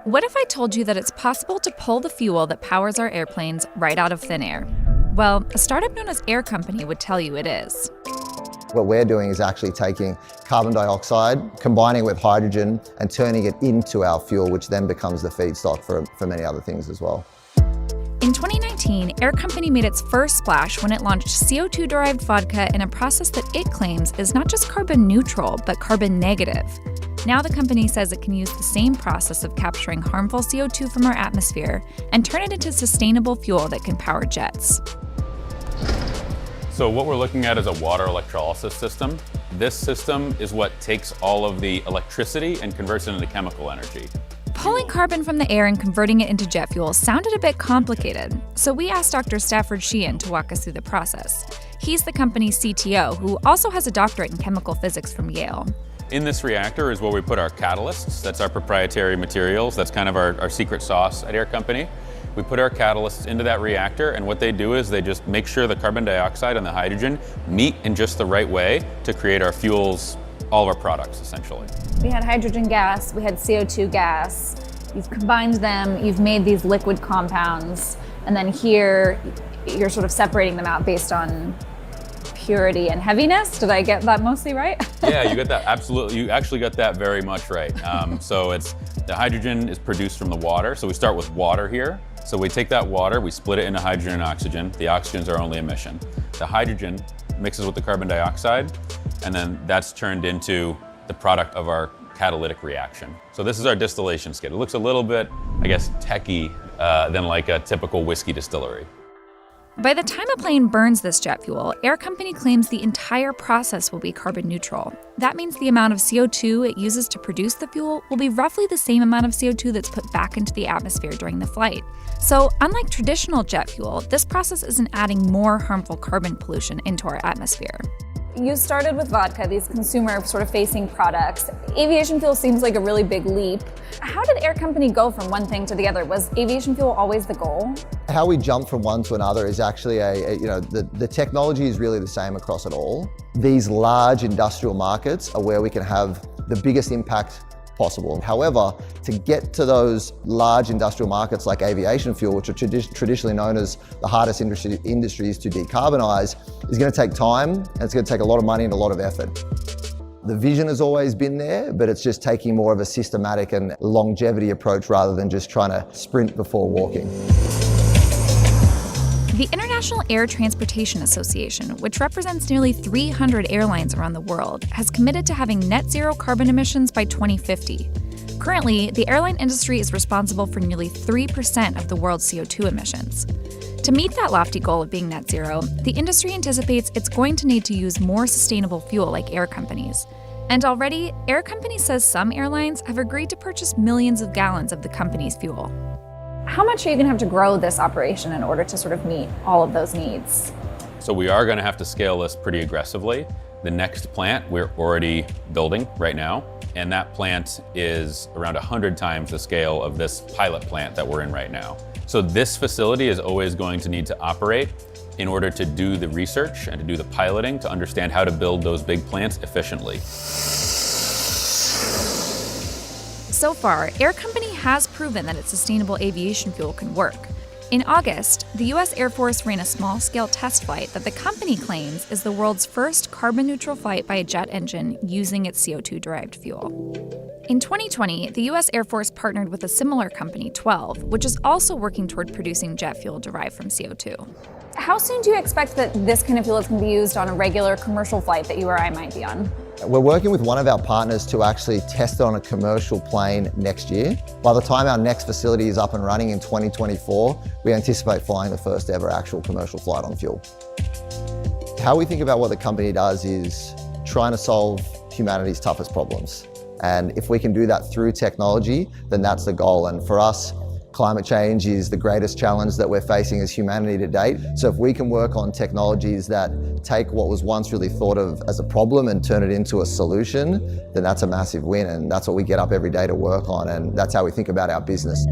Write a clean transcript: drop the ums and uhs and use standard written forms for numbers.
What if I told you that it's possible to pull the fuel that powers our airplanes right out of thin air? Well, a startup known as Air Company would tell you it is. What we're doing is actually taking carbon dioxide, combining it with hydrogen and turning it into our fuel, which then becomes the feedstock for many other things as well. In 2019, Air Company made its first splash when it launched CO2-derived vodka in a process that it claims is not just carbon neutral, but carbon negative. Now the company says it can use the same process of capturing harmful CO2 from our atmosphere and turn it into sustainable fuel that can power jets. So what we're looking at is a water electrolysis system. This system is what takes all of the electricity and converts it into chemical energy. Pulling carbon from the air and converting it into jet fuel sounded a bit complicated, so we asked Dr. Stafford Sheehan to walk us through the process. He's the company's CTO, who also has a doctorate in chemical physics from Yale. In this reactor is where we put our catalysts. That's our proprietary materials. That's kind of our secret sauce at Air Company. We put our catalysts into that reactor, and what they do is they just make sure the carbon dioxide and the hydrogen meet in just the right way to create our fuels, all of our products, essentially. We had hydrogen gas, we had CO2 gas. You've combined them, you've made these liquid compounds, and then here you're sort of separating them out based on purity and heaviness. Did I get that mostly right? Yeah, you got that, absolutely. You actually got that very much right. So the hydrogen is produced from the water. So we start with water here. So we take that water, we split it into hydrogen and oxygen. The oxygen is our only emission. The hydrogen mixes with the carbon dioxide, and then that's turned into the product of our catalytic reaction. So this is our distillation skid. It looks a little bit, I guess, techy than like a typical whiskey distillery. By the time a plane burns this jet fuel, Air Company claims the entire process will be carbon neutral. That means the amount of CO2 it uses to produce the fuel will be roughly the same amount of CO2 that's put back into the atmosphere during the flight. So, unlike traditional jet fuel, this process isn't adding more harmful carbon pollution into our atmosphere. You started with vodka, these consumer sort of facing products. Aviation fuel seems like a really big leap. How did Air Company go from one thing to the other? Was aviation fuel always the goal? How we jump from one to another is actually the technology is really the same across it all. These large industrial markets are where we can have the biggest impact possible. However, to get to those large industrial markets like aviation fuel, which are traditionally known as the hardest industries to decarbonize, is going to take time, and it's going to take a lot of money and a lot of effort. The vision has always been there, but it's just taking more of a systematic and longevity approach rather than just trying to sprint before walking. The International Air Transportation Association, which represents nearly 300 airlines around the world, has committed to having net zero carbon emissions by 2050. Currently, the airline industry is responsible for nearly 3% of the world's CO2 emissions. To meet that lofty goal of being net zero, the industry anticipates it's going to need to use more sustainable fuel like Air Company's. And already, Air Company says some airlines have agreed to purchase millions of gallons of the company's fuel. How much are you going to have to grow this operation in order to sort of meet all of those needs? So we are going to have to scale this pretty aggressively. The next plant we're already building right now, and that plant is around 100 times the scale of this pilot plant that we're in right now. So this facility is always going to need to operate in order to do the research and to do the piloting to understand how to build those big plants efficiently. So far, Air Company has proven that its sustainable aviation fuel can work. In August, the U.S. Air Force ran a small-scale test flight that the company claims is the world's first carbon-neutral flight by a jet engine using its CO2-derived fuel. In 2020, the U.S. Air Force partnered with a similar company, 12, which is also working toward producing jet fuel derived from CO2. How soon do you expect that this kind of fuel is going to be used on a regular commercial flight that you or I might be on? We're working with one of our partners to actually test it on a commercial plane next year. By the time our next facility is up and running in 2024, we anticipate flying the first ever actual commercial flight on fuel. How we think about what the company does is trying to solve humanity's toughest problems. And if we can do that through technology, then that's the goal. And for us, climate change is the greatest challenge that we're facing as humanity to date. So if we can work on technologies that take what was once really thought of as a problem and turn it into a solution, then that's a massive win. And that's what we get up every day to work on. And that's how we think about our business.